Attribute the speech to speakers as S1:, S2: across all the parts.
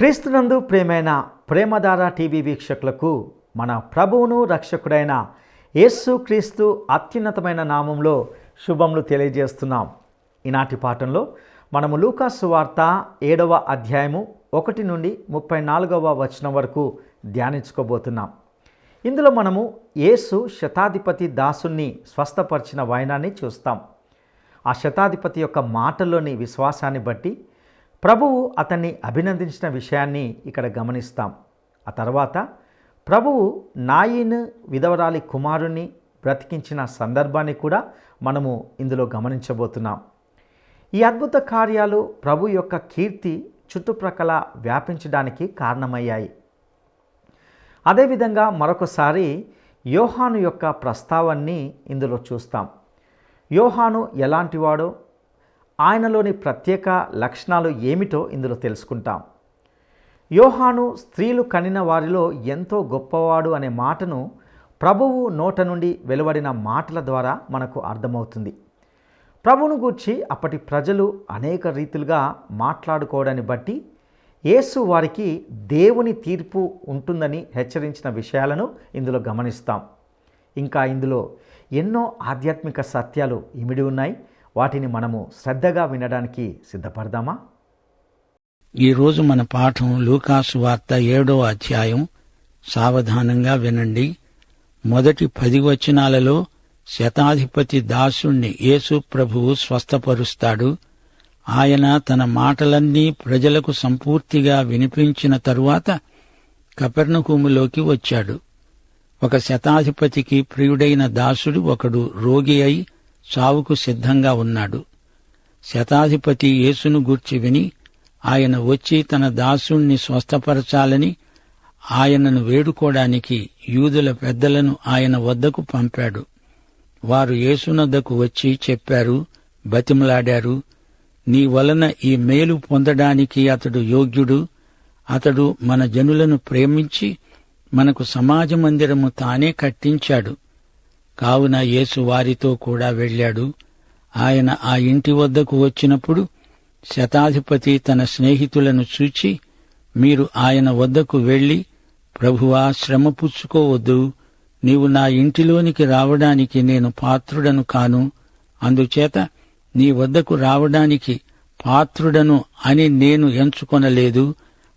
S1: క్రీస్తునందు ప్రేమైన ప్రేమధార టీవీ వీక్షకులకు మన ప్రభువును రక్షకుడైన యేసు క్రీస్తు అత్యున్నతమైన నామంలో శుభములు తెలియజేస్తున్నాం. ఈనాటి పాఠంలో మనము లూకా సువార్త 7వ అధ్యాయము 1 నుండి 34వ వచనం వరకు ధ్యానించుకోబోతున్నాం. ఇందులో మనము యేసు శతాధిపతి దాసుని స్వస్థపరిచిన వైనాన్ని చూస్తాం. ఆ శతాధిపతి యొక్క మాటల్లోని విశ్వాసాన్ని బట్టి ప్రభువు అతన్ని అభినందించిన విషయాన్ని ఇక్కడ గమనిస్తాం. ఆ తర్వాత ప్రభువు నాయీను విధవరాలి కుమారుణ్ణి బ్రతికించిన సందర్భాన్ని కూడా మనము ఇందులో గమనించబోతున్నాం. ఈ అద్భుత కార్యాలు ప్రభు యొక్క కీర్తి చుట్టుప్రక్కల వ్యాపించడానికి కారణమయ్యాయి. అదేవిధంగా మరొకసారి యోహాను యొక్క ప్రస్తావాన్ని ఇందులో చూస్తాం. యోహాను ఎలాంటివాడో, ఆయనలోని ప్రత్యేక లక్షణాలు ఏమిటో ఇందులో తెలుసుకుంటాం. యోహాను స్త్రీలు కనిన వారిలో ఎంతో గొప్పవాడు అనే మాటను ప్రభువు నోట నుండి వెలువడిన మాటల ద్వారా మనకు అర్థమవుతుంది. ప్రభువును గూర్చి అప్పటి ప్రజలు అనేక రీతులుగా మాట్లాడుకోవడాన్ని బట్టి యేసు వారికి దేవుని తీర్పు ఉంటుందని హెచ్చరించిన విషయాలను ఇందులో గమనిస్తాం. ఇంకా ఇందులో ఎన్నో ఆధ్యాత్మిక సత్యాలు ఇమిడి ఉన్నాయి. వాటిని మనము శ్రద్ధగా వినడానికి సిద్ధపడదామా?
S2: ఈరోజు మన పాఠం లూకా సువార్త 7వ అధ్యాయం. సావధానంగా వినండి. మొదటి 10 వచనాలలో శతాధిపతి దాసుణ్ణి యేసు ప్రభువు స్వస్థపరుస్తాడు. ఆయన తన మాటలన్నీ ప్రజలకు సంపూర్తిగా వినిపించిన తరువాత కపెర్నహూములోకి వచ్చాడు. ఒక శతాధిపతికి ప్రియుడైన దాసుడు ఒకడు రోగి అయి చావుకు సిద్ధంగా ఉన్నాడు. శతాధిపతి యేసును గూర్చి విని ఆయన వచ్చి తన దాసుణ్ణి స్వస్థపరచాలని ఆయనను వేడుకోవడానికి యూదుల పెద్దలను ఆయన వద్దకు పంపాడు. వారు యేసునద్దకు వచ్చి చెప్పారు, బతిమలాడారు, నీ వలన ఈ మేలు పొందడానికి అతడు యోగ్యుడు. అతడు మన జనులను ప్రేమించి మనకు సమాజ మందిరము తానే కట్టించాడు. కావున యేసు వారితో కూడా వెళ్ళాడు. ఆయన ఆ ఇంటి వద్దకు వచ్చినప్పుడు శతాధిపతి తన స్నేహితులను చూచి, మీరు ఆయన వద్దకు వెళ్లి, ప్రభువా, శ్రమ పుచ్చుకోవద్దు, నీవు నా ఇంటిలోనికి రావడానికి నేను పాత్రుడను కాను. అందుచేత నీ వద్దకు రావడానికి పాత్రుడను అని నేను ఎంచుకొనలేదు.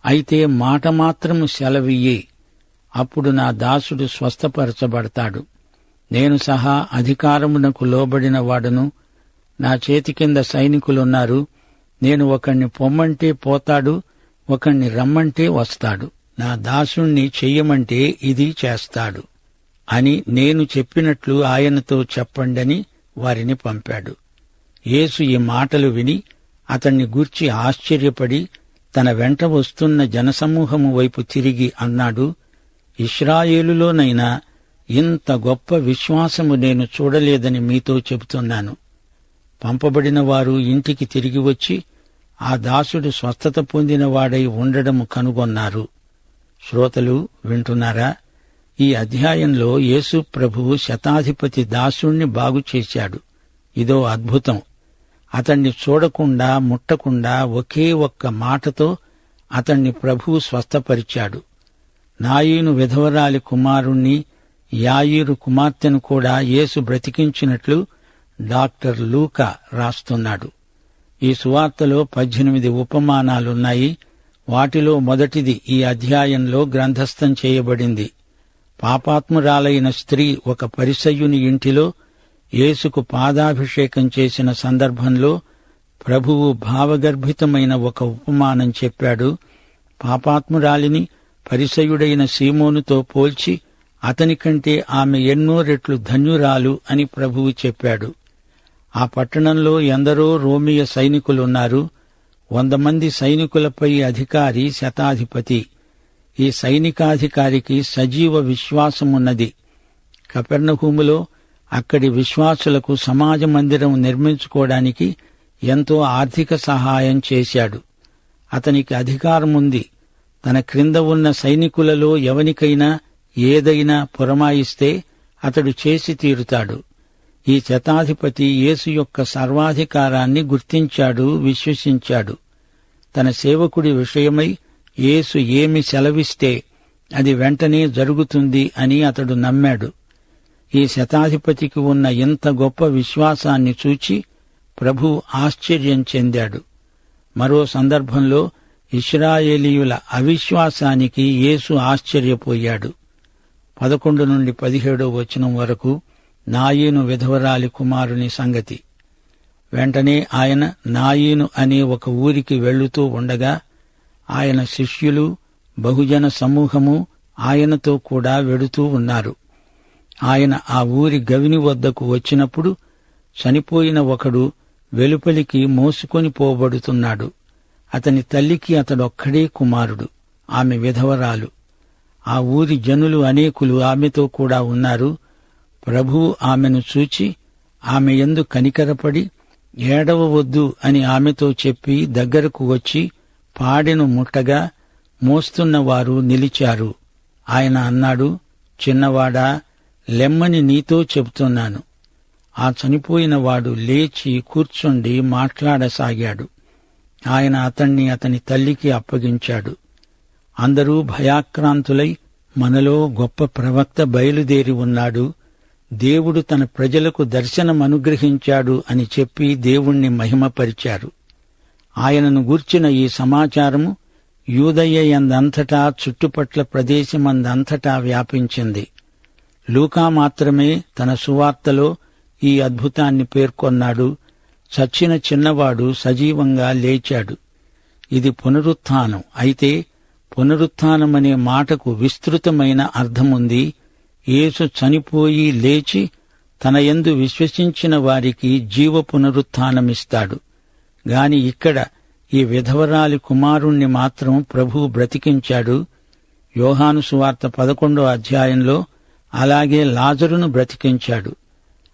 S2: అయితే మాట మాత్రము సెలవియ్యి, అప్పుడు నా దాసుడు స్వస్థపరచబడతాడు. నేను సహా అధికారమునకు లోబడిన వాడను. నా చేతి కింద సైనికులున్నారు. నేను ఒకణ్ణి పొమ్మంటే పోతాడు, ఒకణ్ణి రమ్మంటే వస్తాడు. నా దాసుణ్ణి చెయ్యమంటే ఇది చేస్తాడు అని నేను చెప్పినట్లు ఆయనతో చెప్పండని వారిని పంపాడు. యేసు ఈ మాటలు విని అతణ్ణి గూర్చి ఆశ్చర్యపడి తన వెంట వస్తున్న జనసమూహము వైపు తిరిగి అన్నాడు, ఇశ్రాయేలులోనైనా ఇంత గొప్ప విశ్వాసము నేను చూడలేదని మీతో చెబుతున్నాను. పంపబడిన వారు ఇంటికి తిరిగి వచ్చి ఆ దాసుడు స్వస్థత పొందినవాడై ఉండడము కనుగొన్నారు. శ్రోతలు వింటున్నారా? ఈ అధ్యాయంలో యేసు ప్రభువు శతాధిపతి దాసుణ్ణి బాగుచేశాడు. ఇదో అద్భుతం. అతణ్ణి చూడకుండా ముట్టకుండా ఒకే ఒక్క మాటతో అతణ్ణి ప్రభువు స్వస్థపరిచాడు. నాయీను విధవరాలి కుమారుణ్ణి, యాయీరు కుమార్తెను కూడా యేసు బ్రతికించినట్లు డాక్టర్ లూకా రాస్తున్నాడు. ఈ సువార్తలో 18 ఉపమానాలున్నాయి. వాటిలో మొదటిది ఈ అధ్యాయంలో గ్రంథస్థం చేయబడింది. పాపాత్మురాలైన స్త్రీ ఒక పరిసయ్యుని ఇంటిలో యేసుకు పాదాభిషేకం చేసిన సందర్భంలో ప్రభువు భావగర్భితమైన ఒక ఉపమానం చెప్పాడు. పాపాత్మురాలిని పరిసయ్యుడైన సీమోనుతో పోల్చి అతని కంటే ఆమె ఎన్నో రెట్లు ధన్యురాలు అని ప్రభువు చెప్పాడు. ఆ పట్టణంలో ఎందరో రోమియ సైనికులున్నారు. 100 మంది సైనికులపై అధికారి శతాధిపతి. ఈ సైనికాధికారికి సజీవ విశ్వాసమున్నది. కపెర్నహూములో అక్కడి విశ్వాసులకు సమాజ మందిరం నిర్మించుకోవడానికి ఎంతో ఆర్థిక సహాయం చేశాడు. అతనికి అధికారముంది. తన క్రింద ఉన్న సైనికులలో ఎవనికైనా ఏదైనా పురమాయిస్తే అతడు చేసి తీరుతాడు. ఈ శతాధిపతి యేసు యొక్క సర్వాధికారాన్ని గుర్తించాడు, విశ్వసించాడు. తన సేవకుడి విషయమై యేసు ఏమి సెలవిస్తే అది వెంటనే జరుగుతుంది అని అతడు నమ్మాడు. ఈ శతాధిపతికి ఉన్న ఇంత గొప్ప విశ్వాసాన్ని చూచి ప్రభు ఆశ్చర్యం చెందాడు. మరో సందర్భంలో ఇశ్రాయేలీయుల అవిశ్వాసానికి యేసు ఆశ్చర్యపోయాడు. 11-17 వరకు నాయీను విధవరాలి కుమారుని సంగతి. వెంటనే ఆయన నాయీను అనే ఒక ఊరికి వెళ్లుతూ ఉండగా ఆయన శిష్యులు, బహుజన సమూహము ఆయనతో కూడా వెడుతూ ఉన్నారు. ఆయన ఆ ఊరి గవిని వద్దకు వచ్చినప్పుడు చనిపోయిన ఒకడు వెలుపలికి మోసుకొని పోబడుతున్నాడు. అతని తల్లికి అతడొక్కడే కుమారుడు, ఆమె విధవరాలు. ఆ ఊరి జనులు అనేకులు ఆమెతో కూడా ఉన్నారు. ప్రభువు ఆమెను చూచి ఆమె యందు కనికరపడి ఏడవవద్దు అని ఆమెతో చెప్పి దగ్గరకు వచ్చి పాడెను ముట్టగా మోస్తున్నవారు నిలిచారు. ఆయన అన్నాడు, చిన్నవాడా, లెమ్మని నీతో చెబుతున్నాను. ఆ చనిపోయిన వాడు లేచి కూర్చుండి మాట్లాడసాగాడు. ఆయన అతణ్ణి అతని తల్లికి అప్పగించాడు. అందరూ భయాక్రాంతులై, మనలో గొప్ప ప్రవక్త బయలుదేరి ఉన్నాడు, దేవుడు తన ప్రజలకు దర్శనమనుగ్రహించాడు అని చెప్పి దేవుణ్ణి మహిమపరిచారు. ఆయనను గూర్చిన ఈ సమాచారము యూదయ యందంతటా చుట్టుపట్ల ప్రదేశమందంతటా వ్యాపించింది. లూకా మాత్రమే తన సువార్తలో ఈ అద్భుతాన్ని పేర్కొన్నాడు. చచ్చిన చిన్నవాడు సజీవంగా లేచాడు. ఇది పునరుత్థానం. అయితే పునరుత్థానమనే మాటకు విస్తృతమైన అర్థముంది. యేసు చనిపోయి లేచి తన యందు విశ్వసించిన వారికి జీవ పునరుత్థానమిస్తాడు. గాని ఇక్కడ ఈ విధవరాలి కుమారుణ్ణి మాత్రం ప్రభువు బ్రతికించాడు. యోహాను సువార్త 11 అలాగే లాజరును బ్రతికించాడు.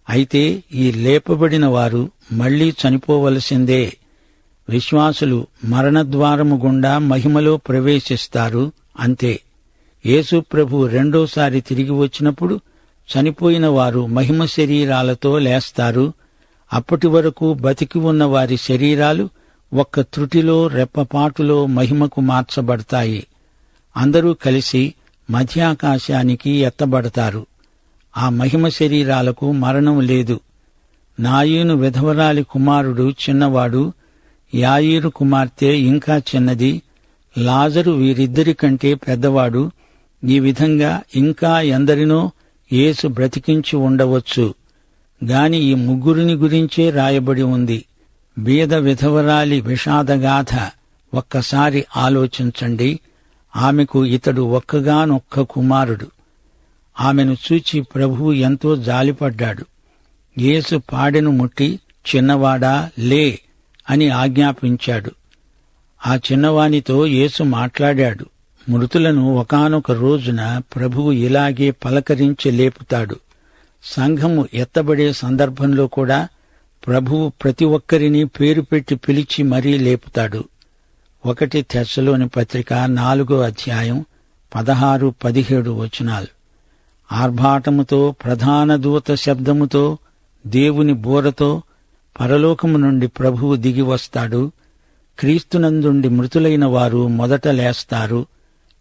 S2: అయితే ఈ లేపబడిన వారు మళ్లీ చనిపోవలసిందే. విశ్వాసులు మరణద్వారము గుండా మహిమలో ప్రవేశిస్తారు, అంతే. యేసు ప్రభు రెండోసారి తిరిగి వచ్చినప్పుడు చనిపోయిన వారు మహిమ శరీరాలతో లేస్తారు. అప్పటి వరకు బతికి ఉన్న వారి శరీరాలు ఒక్క త్రుటిలో రెప్పపాటులో మహిమకు మార్చబడతాయి. అందరూ కలిసి మధ్యాకాశానికి ఎత్తబడతారు. ఆ మహిమ శరీరాలకు మరణం లేదు. నాయీను విధవరాలి కుమారుడు చిన్నవాడు, యాయీరు కుమార్తె ఇంకా చిన్నది, లాజరు వీరిద్దరి కంటే పెద్దవాడు. ఈ విధంగా ఇంకా ఎందరినో యేసు బ్రతికించి ఉండవచ్చు. గాని ఈ ముగ్గురిని గురించే రాయబడి ఉంది. బీద విధవరాలి విషాదగాథ ఒక్కసారి ఆలోచించండి. ఆమెకు ఇతడు ఒక్కగానొక్క కుమారుడు. ఆమెను చూచి ప్రభువు ఎంతో జాలిపడ్డాడు. యేసు పాడెను ముట్టి, చిన్నవాడా, లే అని ఆజ్ఞాపించాడు. ఆ చిన్నవానితో యేసు మాట్లాడాడు. మృతులను ఒకానొక రోజున ప్రభువు ఇలాగే పలకరించి లేపుతాడు. సంఘము ఎత్తబడే సందర్భంలో కూడా ప్రభువు ప్రతి ఒక్కరిని పేరు పెట్టి పిలిచి మరీ లేపుతాడు. 1 తెస్సలోని పత్రిక 4 16-17 ఆర్భాటముతో, ప్రధాన దూత శబ్దముతో, దేవుని బూరతో పరలోకము నుండి ప్రభువు దిగి వస్తాడు. క్రీస్తునందుండి మృతులైన వారు మొదట లేస్తారు.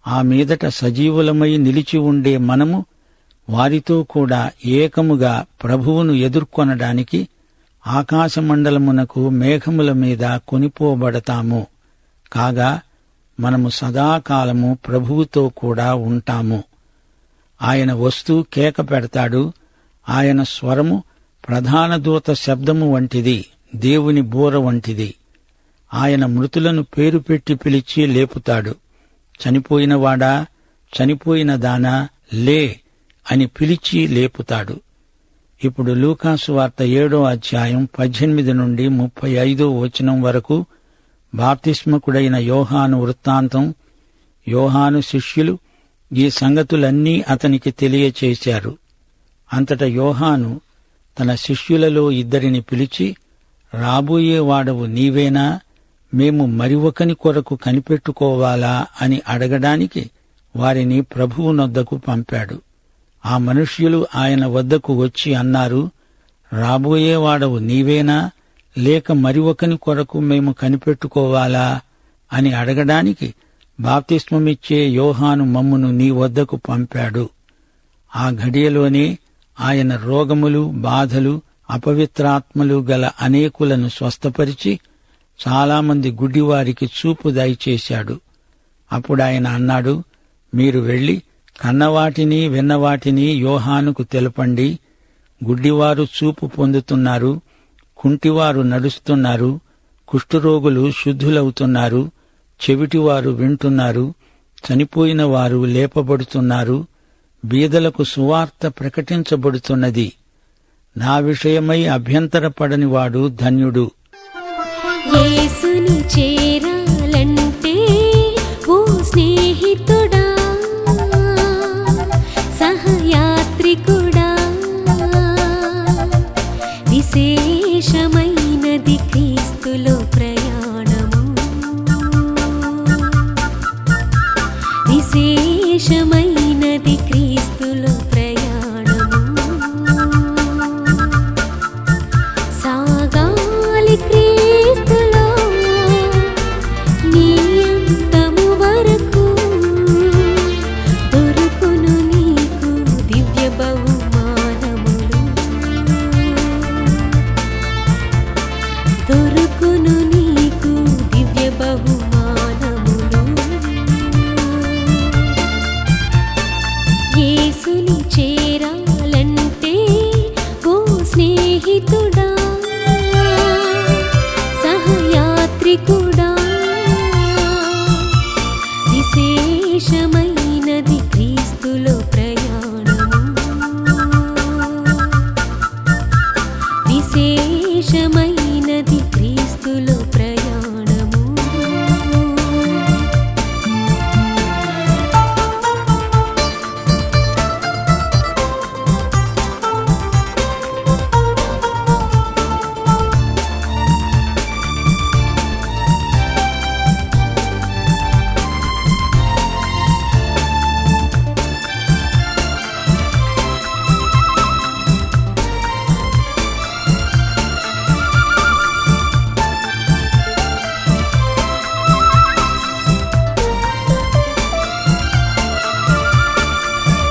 S2: ఆ మీదట సజీవులమై నిలిచి ఉండే మనము వారితో కూడా ఏకముగా ప్రభువును ఎదుర్కొనడానికి ఆకాశమండలమునకు మేఘముల మీద కొనిపోబడతాము. కాగా మనము సదాకాలము ప్రభువుతో కూడా ఉంటాము. ఆయన వస్తూ కేక పెడతాడు. ఆయన స్వరము ప్రధాన దూత శబ్దము వంటిది, దేవుని బూర వంటిది. ఆయన మృతులను పేరు పెట్టి పిలిచి లేపుతాడు. చనిపోయినవాడా, చనిపోయిన దానా, లే అని పిలిచి లేపుతాడు. ఇప్పుడు లూకాసు వార్త 7:18-35 వరకు బాప్తిస్మకుడైన యోహాను వృత్తాంతం. యోహాను శిష్యులు ఈ సంగతులన్నీ అతనికి తెలియచేశారు. అంతట యోహాను తన శిష్యులలో 2 పిలిచి, రాబోయేవాడవు నీవేనా? మేము మరి ఒకని కొరకు కనిపెట్టుకోవాలా అని అడగడానికి వారిని ప్రభువునొద్దకు పంపాడు. ఆ మనుష్యులు ఆయన వద్దకు వచ్చి అన్నారు, రాబోయేవాడవు నీవేనా, లేక మరి ఒకని కొరకు మేము కనిపెట్టుకోవాలా అని అడగడానికి బాప్తిస్మమిచ్చే యోహాను మమ్మును నీ వద్దకు పంపాడు. ఆ ఘడియలోనే ఆయన రోగములు, బాధలు, అపవిత్రాత్మలు గల అనేకులను స్వస్థపరిచి చాలామంది గుడ్డివారికి చూపు దయచేశాడు. అప్పుడాయన అన్నాడు, మీరు వెళ్లి కన్నవాటిని విన్నవాటిని యోహానుకు తెలపండి. గుడ్డివారు చూపు పొందుతున్నారు, కుంటివారు నడుస్తున్నారు, కుష్ఠరోగులు శుద్ధులవుతున్నారు, చెవిటివారు వింటున్నారు, చనిపోయిన వారు లేపబడుతున్నారు, బీదలకు సువార్త ప్రకటించబడుతున్నది. నా విషయమై అభ్యంతరపడనివాడు ధన్యుడు.
S3: యేసుని చేరాలంటే ఓ స్నేహితుడా, సహయాత్రికుడా, విశేషమైనది క్రీస్తులో ప్రయాణము, విశేషమైనది క్రీస్తులో ప్రయాణము. సాగాలి క్రీస్తులో నీ అంతము వరకు, దొరుకును నీకు దివ్య బహుమానములు, దొరుకును నీకు దివ్య బహుమానములు. యేసుని చేరాలంటే ఓ స్నేహితుడా, సహయాత్రికుడా, విశేషమైనది క్రీస్తులో ప్రయాణము, విశేషమైనది క్రీస్తులో ప్రయాణము.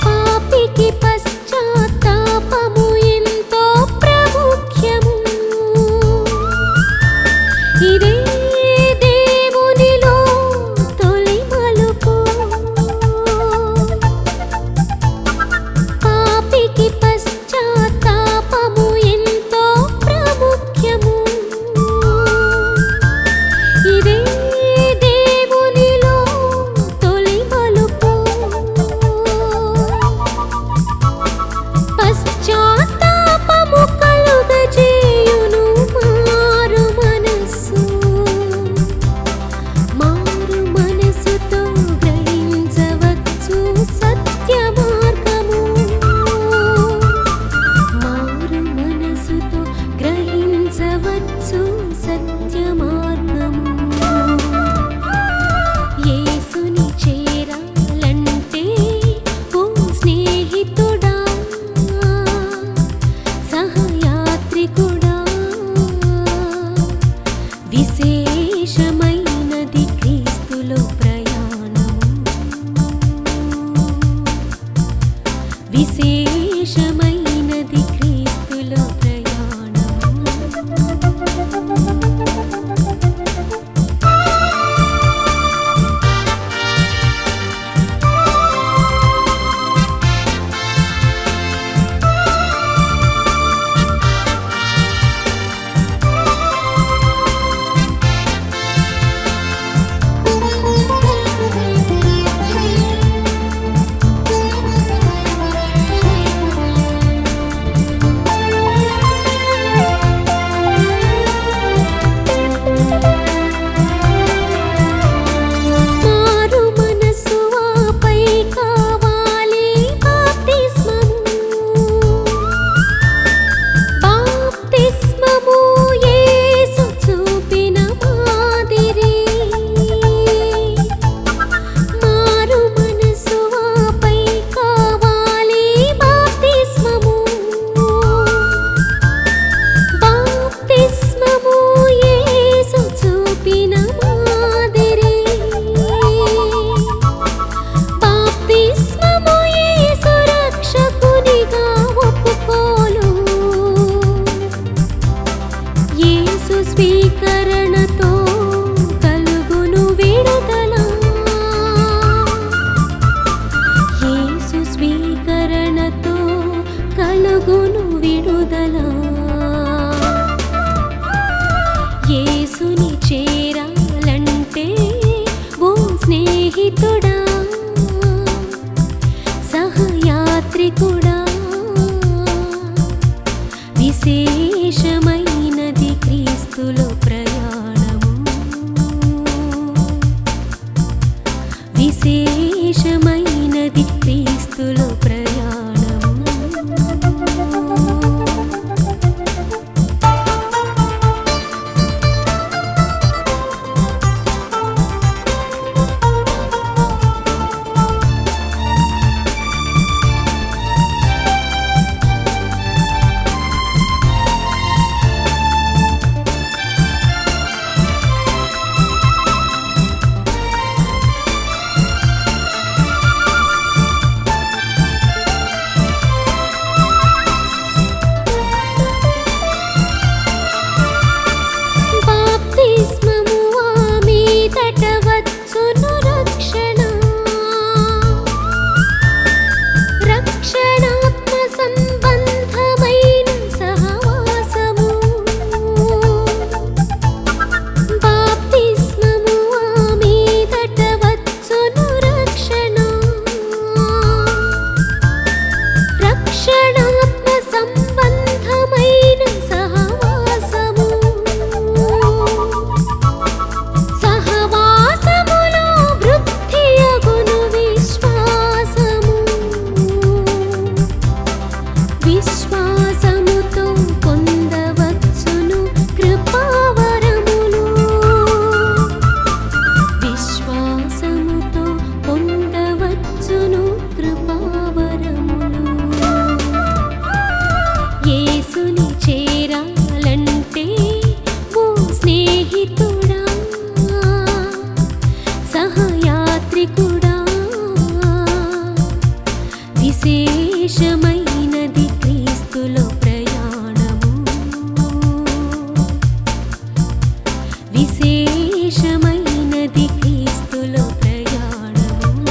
S3: పాపికి పశ్చాత్తాపము ఎంతో ప్రాముఖ్యము, ఇదే దేవునిలో తొలి మలుపు. పాపికి పశ్చాత్తాపము ఎంతో ప్రాముఖ్యము, ఇదే దేవునిలో తొలి మలుపు. పశ్చాత్తాపము కలుగజేయును మారు మనస్సు, మారు మనసుతో గ్రహించవచ్చు సత్య మార్గము, మారు మనసుతో గ్రహించవచ్చు సత్య మార్గము. యేసుని చేరాలంటే ఓ స్నేహితుడా, సహయాత్రికుడా, విశేషమైనది క్రీస్తులో ప్రయాణము, విశేషమైనది క్రీస్తులో ప్రయాణము. విడుదల. యేసుని చేరాలంటే ఓ స్నేహితుడా, సహయాత్రికుడా, విశేషమైనది క్రీస్తులో ప్రయాణము. విశేషమైనది క్రీస్తులో ప్రయాణము. బాప్తిస్మము ఆమీదట వచ్చును రక్షణ. రక్షణాత్మ సంబంధమైన సహవాసము. బాప్తిస్మము ఆమీదట వచ్చును రక్షణ. రక్షణాత్మ సంబంధమైన సహవాసము. సహవాసములో వృద్ధియగును విశ్వాసము. విశ్వాసముతో పొందవచ్చును కృపావరములు. విశ్వాసముతో పొందవచ్చును కృపావరములు. యేసుని చేరాలంటే ఓ స్నేహితుడా, సహయాత్రికుడా, విశేషమైనది క్రీస్తులో ప్రయాణము. విశేషమైనది క్రీస్తులో ప్రయాణము.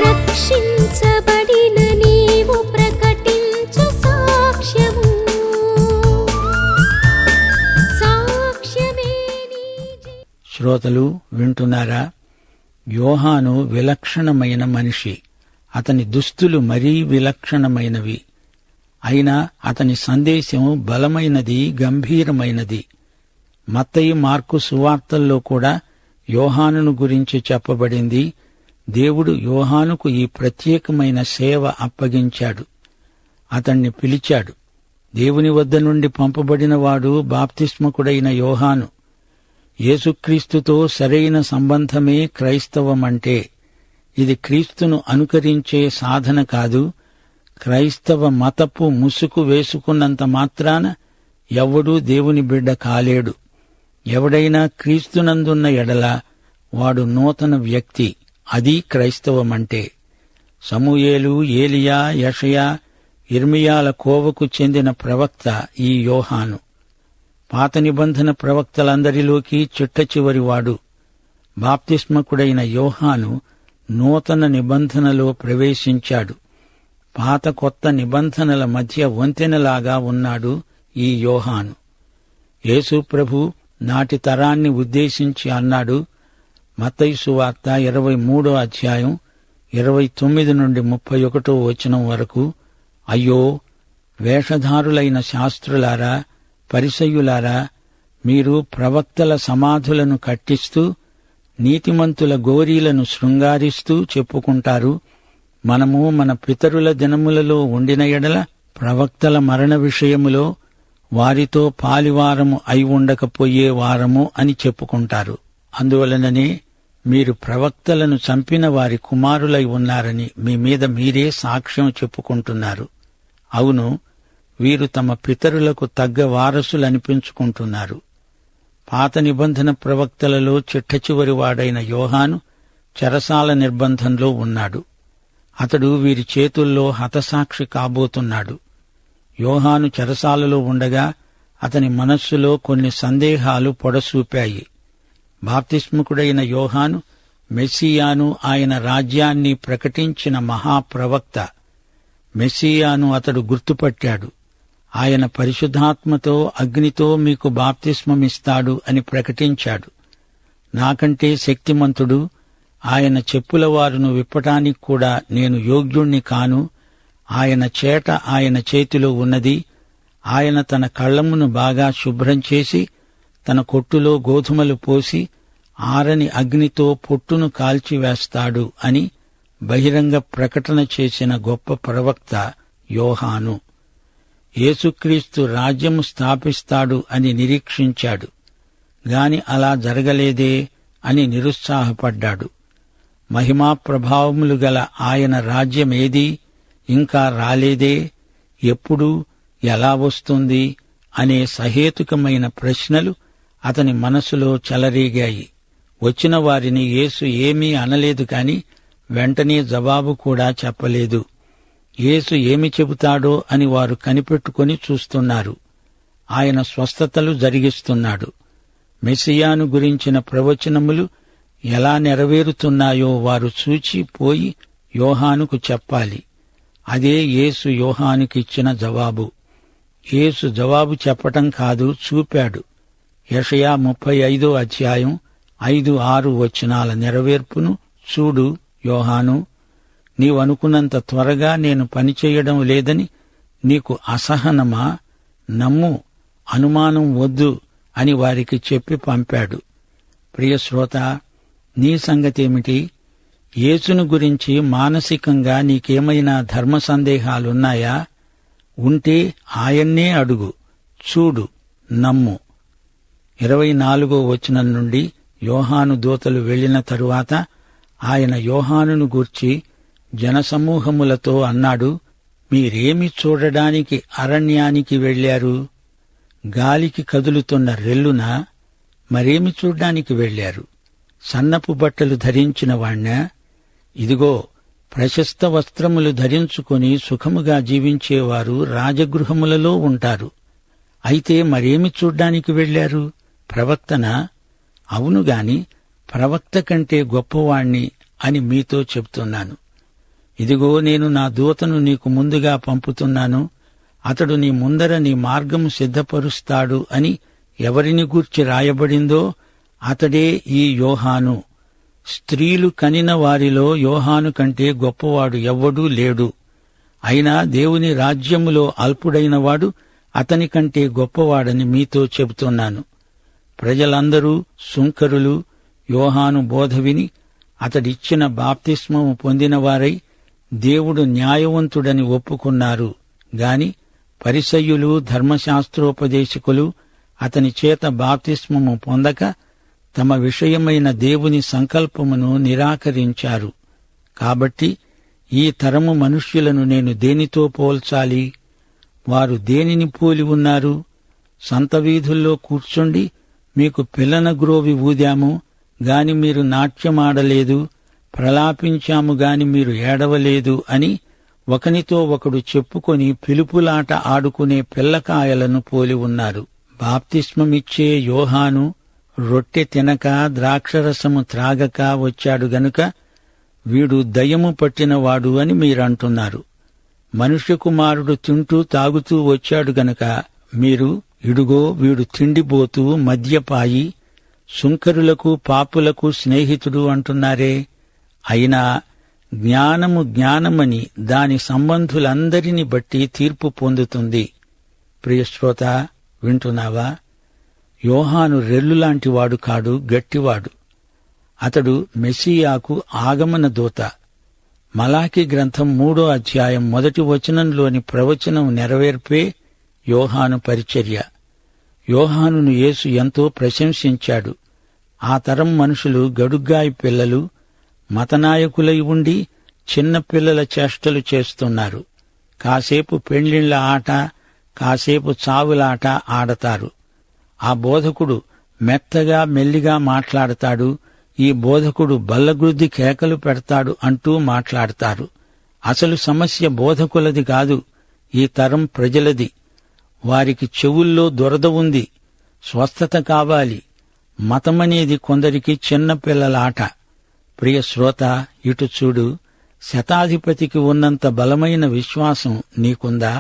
S3: రక్షించబడిన నీవు ప్రకటించు సాక్ష్యము. సాక్ష్యమే నీ
S2: శ్రోతలు వింటున్నారా? యోహాను విలక్షణమైన మనిషి. అతని దుస్తులు మరీ విలక్షణమైనవి. అయినా అతని సందేశం బలమైనది, గంభీరమైనది. మత్తయి, మార్కు సువార్తల్లో కూడా యోహానును గురించి చెప్పబడింది. దేవుడు యోహానుకు ఈ ప్రత్యేకమైన సేవ అప్పగించాడు. అతణ్ణి పిలిచాడు. దేవుని వద్ద నుండి పంపబడినవాడు బాప్తిస్మకుడైన యోహాను. యేసుక్రీస్తుతో సరైన సంబంధమే క్రైస్తవమంటే. ఇది క్రీస్తును అనుకరించే సాధన కాదు. క్రైస్తవ మతపు ముసుగు వేసుకున్నంత మాత్రాన ఎవ్వడూ దేవుని బిడ్డ కాలేడు. ఎవడైనా క్రీస్తునందున్న ఎడల వాడు నూతన వ్యక్తి. అది క్రైస్తవమంటే. సమూయేలు, ఏలియా, యెషయా, ఇర్మియాల కోవకు చెందిన ప్రవక్త ఈ యోహాను. పాత నిబంధన ప్రవక్తలందరిలోకి చిట్టచివరివాడు. బాప్తిస్మకుడైన యోహాను నూతన నిబంధనలో ప్రవేశించాడు. పాత కొత్త నిబంధనల మధ్య వంతెనలాగా ఉన్నాడు ఈ యోహాను. యేసు ప్రభు నాటి తరాన్ని ఉద్దేశించి అన్నాడు. మత్తయి సువార్త 23వ అధ్యాయం 29 నుండి 31వ వచనం వరకు, అయ్యో, వేషధారులైన శాస్త్రులారా, పరిసయ్యులారా, మీరు ప్రవక్తల సమాధులను కట్టిస్తూ నీతిమంతుల గోరీలను శృంగారిస్తూ చెప్పుకుంటారు, మనము మన పితరుల దినములలో ఉండిన ఎడల ప్రవక్తల మరణ విషయములో వారితో పాలివారము అయి ఉండకపోయేవారము అని చెప్పుకుంటారు. అందువలననే మీరు ప్రవక్తలను చంపిన వారి కుమారులై ఉన్నారని మీ మీద మీరే సాక్ష్యం చెప్పుకుంటున్నారు. అవును, వీరు తమ పితరులకు తగ్గ వారసులనిపించుకుంటున్నారు. పాత నిబంధన ప్రవక్తలలో చిట్టచివరివాడైన యోహాను చెరసాల నిర్బంధంలో ఉన్నాడు. అతడు వీరి చేతుల్లో హతసాక్షి కాబోతున్నాడు. యోహాను చెరసాలలో ఉండగా అతని మనస్సులో కొన్ని సందేహాలు పొడసూపాయి. బాప్తిస్మకుడైన యోహాను మెస్సియాను, ఆయన రాజ్యాన్ని ప్రకటించిన మహాప్రవక్త. మెస్సియాను అతడు గుర్తుపట్టాడు. ఆయన పరిశుద్ధాత్మతో అగ్నితో మీకు బాప్తిస్మమిస్తాడు అని ప్రకటించాడు. నాకంటే శక్తిమంతుడు, ఆయన చెప్పుల వారును విప్పటానికి కూడా నేను యోగ్యుణ్ణి కాను. ఆయన చేట ఆయన చేతిలో ఉన్నది. ఆయన తన కళ్లమును బాగా శుభ్రం చేసి తన కొట్టులో గోధుమలు పోసి ఆరని అగ్నితో పొట్టును కాల్చివేస్తాడు అని బహిరంగ ప్రకటన చేసిన గొప్ప ప్రవక్త యోహాను. యేసుక్రీస్తు రాజ్యము స్థాపిస్తాడు అని నిరీక్షించాడు. గాని అలా జరగలేదే అని నిరుత్సాహపడ్డాడు. మహిమా ప్రభావములు గల ఆయన రాజ్యమేది? ఇంకా రాలేదే? ఎప్పుడు? ఎలా వస్తుంది? అనే సహేతుకమైన ప్రశ్నలు అతని మనసులో చెలరేగాయి. వచ్చిన వారిని యేసు ఏమీ అనలేదు కాని వెంటనే జవాబు కూడా చెప్పలేదు. యేసు ఏమి చెబుతాడో అని వారు కనిపెట్టుకుని చూస్తున్నారు. ఆయన స్వస్థతలు జరిగిస్తున్నాడు. మెస్సియాను గురించిన ప్రవచనములు ఎలా నెరవేరుతున్నాయో వారు చూచి పోయి యోహానుకు చెప్పాలి. అదే యేసు యోహానుకిచ్చిన జవాబు. యేసు జవాబు చెప్పటం కాదు, చూపాడు. యెషయా 35 అధ్యాయం 5-6 వచనాల నెరవేర్పును చూడు యోహాను. నీవనుకున్నంత త్వరగా నేను పనిచేయడం లేదని నీకు అసహనమా? నమ్ము, అనుమానం వద్దు అని వారికి చెప్పి పంపాడు. ప్రియశ్రోత, నీ సంగతేమిటి? యేసును గురించి మానసికంగా నీకేమైనా ధర్మ సందేహాలున్నాయా? ఉంటే ఆయన్నే అడుగు, చూడు, నమ్ము. 24వ వచనం నుండి యోహాను దూతలు వెళ్లిన తరువాత ఆయన యోహానును గూర్చి జనసమూహములతో అన్నాడు, మీరేమి చూడడానికి అరణ్యానికి వెళ్లారు? గాలికి కదులుతున్న రెల్లునా? మరేమి చూడ్డానికి వెళ్లారు? సన్నపు బట్టలు ధరించిన వాణ్ణా? ఇదిగో, ప్రశస్త వస్త్రములు ధరించుకుని సుఖముగా జీవించేవారు రాజగృహములలో ఉంటారు. అయితే మరేమి చూడ్డానికి వెళ్లారు? ప్రవక్తనా? అవునుగాని ప్రవక్త కంటే గొప్పవాణ్ణి అని మీతో చెప్తున్నాను. ఇదిగో, నేను నా దూతను నీకు ముందుగా పంపుతున్నాను. అతడు నీ ముందర నీ మార్గము సిద్ధపరుస్తాడు అని ఎవరిని గూర్చి రాయబడిందో అతడే ఈ యోహాను. స్త్రీలు కనిన వారిలో యోహాను కంటే గొప్పవాడు ఎవ్వడూ లేడు. అయినా దేవుని రాజ్యములో అల్పుడైనవాడు అతని కంటే గొప్పవాడని మీతో చెబుతున్నాను. ప్రజలందరూ సుంకరులు యోహాను బోధ విని అతడిచ్చిన బాప్తిస్మము పొందినవారై దేవుడు న్యాయవంతుడని ఒప్పుకున్నారు. గాని పరిసయ్యులు, ధర్మశాస్త్రోపదేశకులు అతని చేత బాప్తిస్మము పొందక తమ విషయమైన దేవుని సంకల్పమును నిరాకరించారు. కాబట్టి ఈ తరము మనుష్యులను నేను దేనితో పోల్చాలి? వారు దేనిని పోలి ఉన్నారు? సంత వీధుల్లో కూర్చుండి మీకు పిల్లన గ్రోవి ఊదాము గాని మీరు నాట్యమాడలేదు, ప్రలాపించాము గాని మీరు ఏడవలేదు అని ఒకనితో ఒకడు చెప్పుకొని పిలుపులాట ఆడుకునే పిల్లకాయలను పోలి ఉన్నారు. బాప్తిస్మమిచ్చే యోహాను రొట్టె తినక ద్రాక్షరసము త్రాగక వచ్చాడు గనుక వీడు దయ్యము పట్టినవాడు అని మీరంటున్నారు. మనుష్య కుమారుడు తింటూ తాగుతూ వచ్చాడు గనుక మీరు ఇడుగో వీడు తిండిబోతూ మద్యపాయి, సుంకరులకు పాపులకు స్నేహితుడు అంటున్నారే. అయినా జ్ఞానము జ్ఞానమని దాని సంబంధులందరిని బట్టి తీర్పు పొందుతుంది. ప్రియశ్రోత, వింటున్నావా? యోహాను రెల్లులాంటివాడు కాడు, గట్టివాడు. అతడు మెస్సియాకు ఆగమన దూత. మలాకి గ్రంథం 3వ అధ్యాయం 1వ వచనంలోని ప్రవచనం నెరవేర్పే యోహాను పరిచర్య. యోహానును యేసు ఎంతో ప్రశంసించాడు. ఆ తరం మనుషులు గడుగ్గాయి పిల్లలు, మతనాయకులై ఉండి చిన్న పిల్లల చేష్టలు చేస్తున్నారు. కాసేపు పెండ్లిళ్ల ఆట, కాసేపు చావులాట ఆడతారు. ఆ బోధకుడు మెత్తగా మెల్లిగా మాట్లాడతాడు, ఈ బోధకుడు బల్లగుద్ది కేకలు పెడతాడు అంటూ మాట్లాడతారు. అసలు సమస్య బోధకులది కాదు, ఈ తరం ప్రజలది. వారికి చెవుల్లో దురద ఉంది, స్వస్థత కావాలి. మతమనేది కొందరికి చిన్నపిల్లలాట. ప్రియ శ్రోత, ఇటు చూడు. శతాధిపతికి ఉన్నంత బలమైన విశ్వాసం నీకుందా?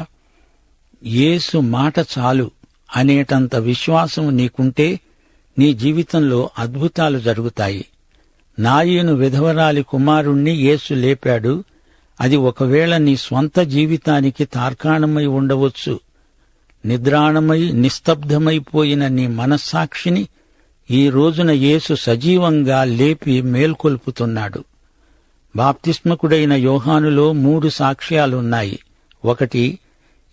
S2: యేసు మాట చాలు అనేటంత విశ్వాసం నీకుంటే నీ జీవితంలో అద్భుతాలు జరుగుతాయి. నాయీను విధవరాలి కుమారుణ్ణి యేసు లేపాడు. అది ఒకవేళ నీ స్వంత జీవితానికి తార్కాణమై ఉండవచ్చు. నిద్రాణమై నిస్తబ్దమైపోయిన నీ మనస్సాక్షిని ఈ రోజున యేసు సజీవంగా లేపి మేల్కొల్పుతున్నాడు. బాప్తిస్మకుడైన యోహానులో 3 సాక్ష్యాలున్నాయి. 1,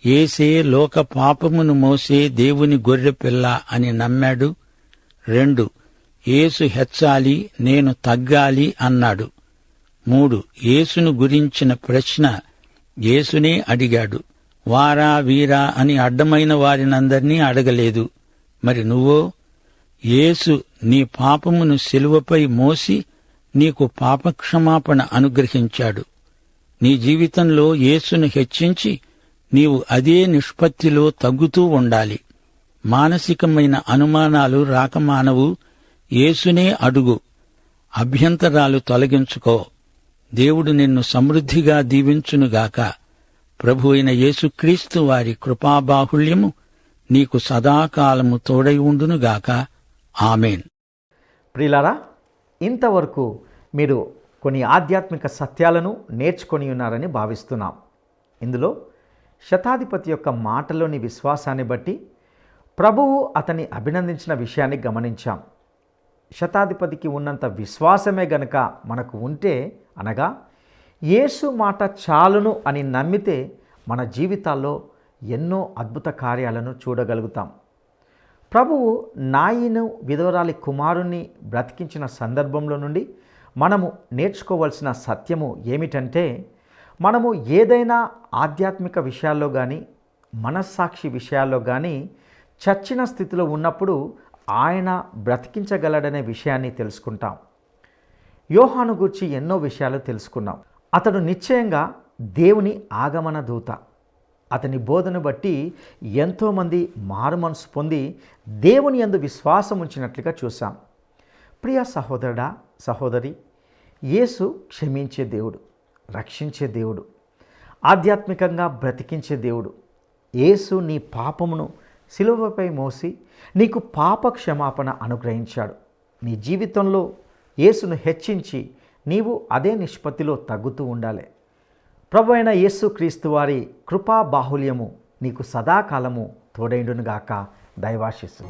S2: యేసే లోక పాపమును మోసే దేవుని గొర్రెపిల్ల అని నమ్మాడు. 2, యేసు హెచ్చాలి, నేను తగ్గాలి అన్నాడు. 3, యేసును గురించిన ప్రశ్న యేసునే అడిగాడు. వారా వీరా అని అడ్డమైన వారినందర్నీ అడగలేదు. మరి నువ్వో? యేసు నీ పాపమును శిలువపై మోసి నీకు పాపక్షమాపణ అనుగ్రహించాడు. నీ జీవితంలో యేసును హెచ్చించి నీవు అదే నిష్పత్తిలో తగ్గుతూ ఉండాలి. మానసికమైన అనుమానాలు రాకమానవు. యేసునే అడుగు. అభ్యంతరాలు తొలగించుకో. దేవుడు నిన్ను సమృద్ధిగా దీవించునుగాక. ప్రభు అయిన యేసుక్రీస్తు వారి కృపాబాహుళ్యము నీకు సదాకాలము తోడై ఉండునుగాక. ఆమేన్.
S1: ప్రియులారా, ఇంతవరకు మీరు కొన్ని ఆధ్యాత్మిక సత్యాలను నేర్చుకొని ఉన్నారని భావిస్తున్నాం. ఇందులో శతాధిపతి యొక్క మాటలోని విశ్వాసాన్ని బట్టి ప్రభువు అతన్ని అభినందించిన విషయాన్ని గమనించాం. శతాధిపతికి ఉన్నంత విశ్వాసమే గనక మనకు ఉంటే, అనగా యేసు మాట చాలును అని నమ్మితే మన జీవితాల్లో ఎన్నో అద్భుత కార్యాలను చూడగలుగుతాం. ప్రభువు నాయీను విధవరాలి కుమారుణ్ణి బ్రతికించిన సందర్భంలో నుండి మనము నేర్చుకోవలసిన సత్యము ఏమిటంటే, మనము ఏదైనా ఆధ్యాత్మిక విషయాల్లో కానీ మనస్సాక్షి విషయాల్లో కానీ చచ్చిన స్థితిలో ఉన్నప్పుడు ఆయన బ్రతికించగలడనే విషయాన్ని తెలుసుకుంటాం. యోహాను గురించి ఎన్నో విషయాలు తెలుసుకున్నాం. అతడు నిశ్చయంగా దేవుని ఆగమన దూత. అతని బోధను బట్టి ఎంతోమంది మారుమనసు పొంది దేవుని యందు విశ్వాసం ఉంచినట్లుగా చూశాం. ప్రియ సహోదరుడా, సహోదరి, యేసు క్షమించే దేవుడు, రక్షించే దేవుడు, ఆధ్యాత్మికంగా బ్రతికించే దేవుడు. యేసు నీ పాపమును శిలువపై మోసి నీకు పాప క్షమాపణ అనుగ్రహించాడు. నీ జీవితంలో యేసును హెచ్చించి నీవు అదే నిష్పత్తిలో తగ్గుతూ ఉండాలి. ప్రభు అయిన యేసుక్రీస్తు వారి కృపా బాహుల్యము నీకు సదాకాలము తోడైండునుగాక. దైవాశీస్సు.